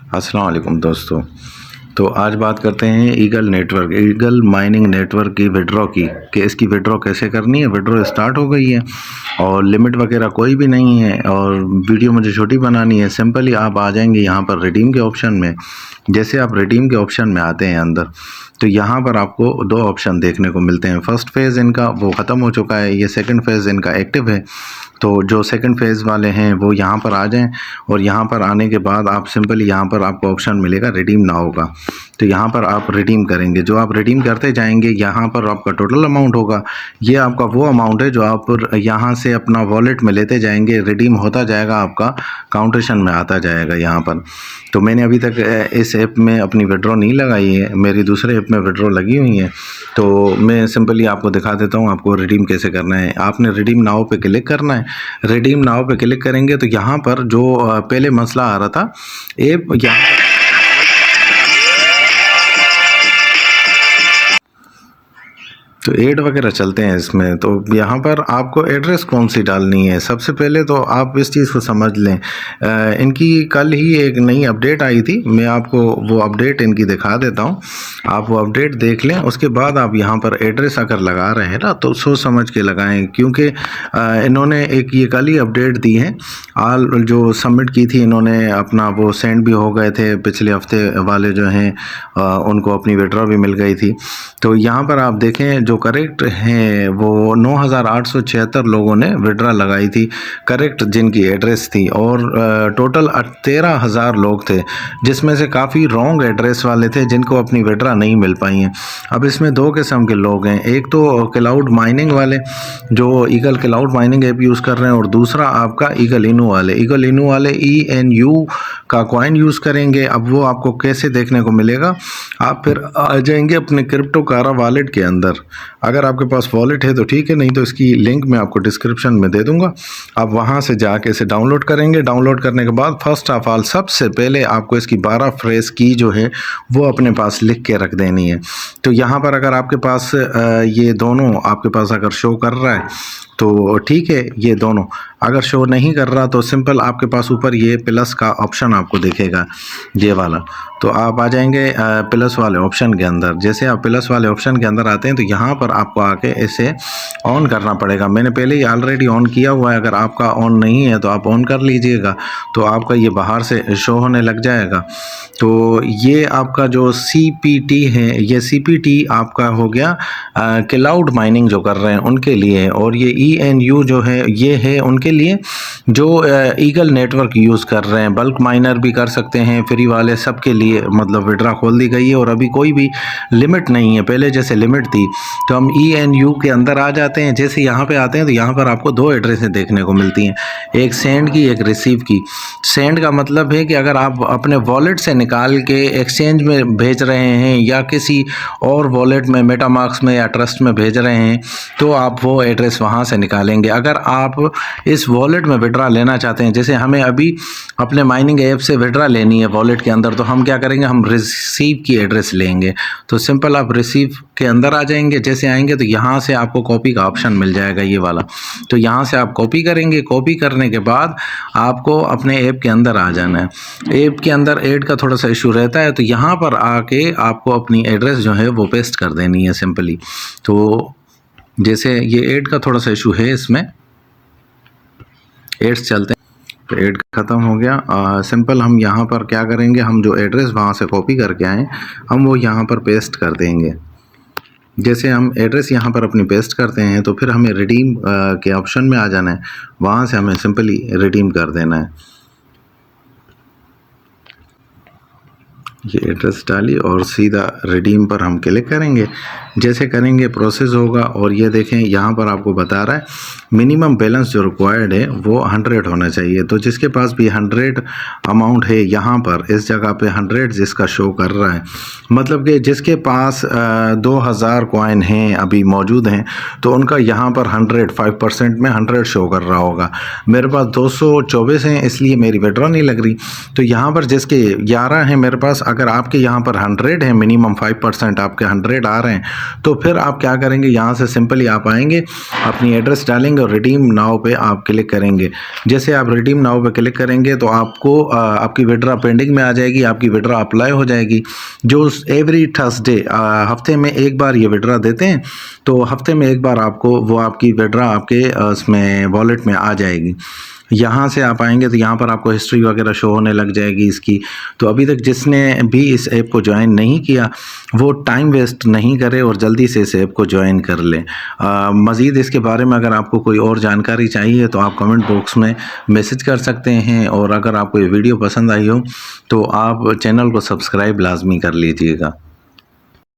अस्सलाम वालेकुम दोस्तों। तो आज बात करते हैं ईगल माइनिंग नेटवर्क की विड्रॉ की, कि इसकी विड्रॉ कैसे करनी है। विड्रॉ स्टार्ट हो गई है और लिमिट वगैरह कोई भी नहीं है और वीडियो मुझे छोटी बनानी है। सिंपली आप आ जाएंगे यहाँ पर रिडीम के ऑप्शन में। जैसे आप रिडीम के ऑप्शन में आते हैं अंदर, तो यहाँ पर आपको दो ऑप्शन देखने को मिलते हैं। फर्स्ट फेज़ इनका वो ख़त्म हो चुका है, ये सेकंड फेज़ इनका एक्टिव है। तो जो सेकंड फेज़ वाले हैं वो यहाँ पर आ जाएं और यहाँ पर आने के बाद आप सिंपली यहाँ पर आपको ऑप्शन मिलेगा रिडीम नाउ का। तो यहाँ पर आप रिडीम करेंगे। जो आप रिडीम करते जाएंगे यहाँ पर आपका टोटल अमाउंट होगा। ये आपका वो अमाउंट है जो आप यहाँ से अपना वॉलेट में लेते जाएंगे, रिडीम होता जाएगा, आपका काउंटेशन में आता जाएगा यहाँ पर। तो मैंने अभी तक इस ऐप में अपनी विड्रॉ नहीं लगाई है, मेरी दूसरे ऐप में विड्रॉ लगी हुई है। तो मैं सिंपली आपको दिखा देता हूँ आपको रिडीम कैसे करना है। आपने रिडीम नाउ पे क्लिक करना है। रिडीम नाउ पे क्लिक करेंगे तो यहाँ पर जो पहले मसला आ रहा था, ऐप यहाँ तो ऐड वगैरह चलते हैं इसमें। तो यहाँ पर आपको एड्रेस कौन सी डालनी है, सबसे पहले तो आप इस चीज़ को समझ लें। इनकी कल ही एक नई अपडेट आई थी, मैं आपको वो अपडेट इनकी दिखा देता हूँ। आप वो अपडेट देख लें, उसके बाद आप यहाँ पर एड्रेस अगर लगा रहे हैं ना तो सोच समझ के लगाएं, क्योंकि इन्होंने एक ये कल ही अपडेट दी है। आल जो सबमिट की थी इन्होंने अपना वो सेंड भी हो गए थे, पिछले हफ्ते वाले जो हैं उनको अपनी विड्रॉ भी मिल गई थी। तो यहाँ पर आप देखें जो करेक्ट हैं वो 9,876 लोगों ने विड्रॉ लगाई थी करेक्ट, जिनकी एड्रेस थी। और टोटल 13,000 लोग थे जिसमें से काफ़ी रॉन्ग एड्रेस वाले थे जिनको अपनी विड्रॉ नहीं मिल पाई हैं। अब इसमें दो किस्म के लोग हैं, एक तो क्लाउड माइनिंग वाले जो eagle cloud mining app use कर रहे हैं, और दूसरा आपका ईगल इनू वाले। ईगल इनू वाले ENU का कॉइन यूज़ करेंगे। अब वो आपको कैसे देखने को मिलेगा, आप फिर आ जाएंगे अपने क्रिप्टो कारा वॉलेट के अंदर। अगर आपके पास वॉलेट है तो ठीक है, नहीं तो इसकी लिंक मैं आपको डिस्क्रिप्शन में दे दूंगा। आप वहां से जाके इसे डाउनलोड करेंगे। डाउनलोड करने के बाद फर्स्ट ऑफ ऑल सबसे पहले आपको इसकी 12 फ्रेज की जो है वो अपने पास लिख के रख देनी है। तो यहाँ पर अगर आपके पास ये दोनों आपके पास अगर शो कर रहा है तो ठीक है, ये दोनों अगर शो नहीं कर रहा तो सिंपल आपके पास ऊपर ये प्लस का ऑप्शन आपको दिखेगा, ये वाला। तो आप आ जाएंगे प्लस वाले ऑप्शन के अंदर। जैसे आप प्लस वाले ऑप्शन के अंदर आते हैं तो यहाँ पर आपको आके इसे ऑन करना पड़ेगा। मैंने पहले ही ऑलरेडी ऑन किया हुआ है, अगर आपका ऑन नहीं है तो आप ऑन कर लीजिएगा, तो आपका ये बाहर से शो होने लग जाएगा। तो ये आपका जो CPT है, ये CPT आपका हो गया क्लाउड माइनिंग जो कर रहे हैं उनके लिए, और ये ENU जो है ये है उनके लिए जो ईगल नेटवर्क यूज़ कर रहे हैं। बल्क माइनर भी कर सकते हैं, फ्री वाले सबके लिए मतलब विड्रॉ खोल दी गई है और अभी कोई भी लिमिट नहीं है, पहले जैसे लिमिट थी। तो हम ENU के अंदर आ जाते हैं। जैसे यहाँ पे आते हैं तो यहाँ पर आपको दो एड्रेसें देखने को मिलती हैं, एक सेंड की, एक रिसीव की। सेंड का मतलब है कि अगर आप अपने वॉलेट से निकाल के एक्सचेंज में भेज रहे हैं या किसी और वॉलेट में, मेटामास्क में या ट्रस्ट में भेज रहे हैं, तो आप वो एड्रेस वहाँ से निकालेंगे। अगर आप इस वॉलेट में विड्रॉ लेना चाहते हैं, जैसे हमें अभी अपने माइनिंग ऐप से विड्रॉ लेनी है वॉलेट के अंदर, तो हम क्या करेंगे, हम रिसीव की एड्रेस लेंगे। तो सिंपल आप रिसीव के अंदर आ जाएंगे। जैसे आएंगे तो यहाँ से आपको कॉपी का ऑप्शन मिल जाएगा, ये वाला। तो यहाँ से आप कॉपी करेंगे। कॉपी करने के बाद आपको अपने ऐप के अंदर आ जाना है। ऐप के अंदर ऐड का थोड़ा सा इशू रहता है, तो यहाँ पर आके आपको अपनी एड्रेस जो है वो पेस्ट कर देनी है सिंपली। तो जैसे ये ऐड का थोड़ा सा इशू है, इसमें एड्स चलते हैं। तो ऐड ख़त्म हो गया। सिंपल हम यहाँ पर क्या करेंगे, हम जो एड्रेस वहाँ से कॉपी करके आए हम वो यहाँ पर पेस्ट कर देंगे। जैसे हम एड्रेस यहाँ पर अपनी पेस्ट करते हैं तो फिर हमें रिडीम के ऑप्शन में आ जाना है, वहाँ से हमें सिंपली रिडीम कर देना है। ये एड्रेस डाली और सीधा रिडीम पर हम क्लिक करेंगे। जैसे करेंगे प्रोसेस होगा, और ये देखें यहाँ पर आपको बता रहा है मिनिमम बैलेंस जो रिक्वायर्ड है वो 100 होना चाहिए। तो जिसके पास भी 100 अमाउंट है, यहाँ पर इस जगह पे 100 जिसका शो कर रहा है, मतलब कि जिसके पास 2000 कॉइन हैं अभी मौजूद हैं, तो उनका यहाँ पर 105% में 100 शो कर रहा होगा। मेरे पास 224 हैं, इसलिए मेरी विड्रॉ नहीं लग रही। तो यहाँ पर जिसके 11 हैं मेरे पास, अगर आपके यहाँ पर 100 है, मिनिमम 5% आपके 100 आ रहे हैं, तो फिर आप क्या करेंगे, यहाँ से सिंपली आप आएंगे, अपनी एड्रेस डालेंगे और रिडीम नाउ पे आप क्लिक करेंगे। जैसे आप रिडीम नाउ पे क्लिक करेंगे तो आपको आपकी विड्रा पेंडिंग में आ जाएगी, आपकी विड्रा अप्लाई हो जाएगी। जो एवरी थर्सडे हफ्ते में एक बार ये विड्रा देते हैं, तो हफ्ते में एक बार आपको वो आपकी विड्रा आपके उसमें वॉलेट में आ जाएगी। यहाँ से आप आएंगे तो यहाँ पर आपको हिस्ट्री वगैरह शो होने लग जाएगी इसकी। तो अभी तक जिसने भी इस ऐप को ज्वाइन नहीं किया वो टाइम वेस्ट नहीं करे और जल्दी से इस ऐप को ज्वाइन कर ले। मज़ीद इसके बारे में अगर आपको कोई और जानकारी चाहिए तो आप कमेंट बॉक्स में मैसेज कर सकते हैं, और अगर आपको ये वीडियो पसंद आई हो तो आप चैनल को सब्सक्राइब लाजमी कर लीजिएगा।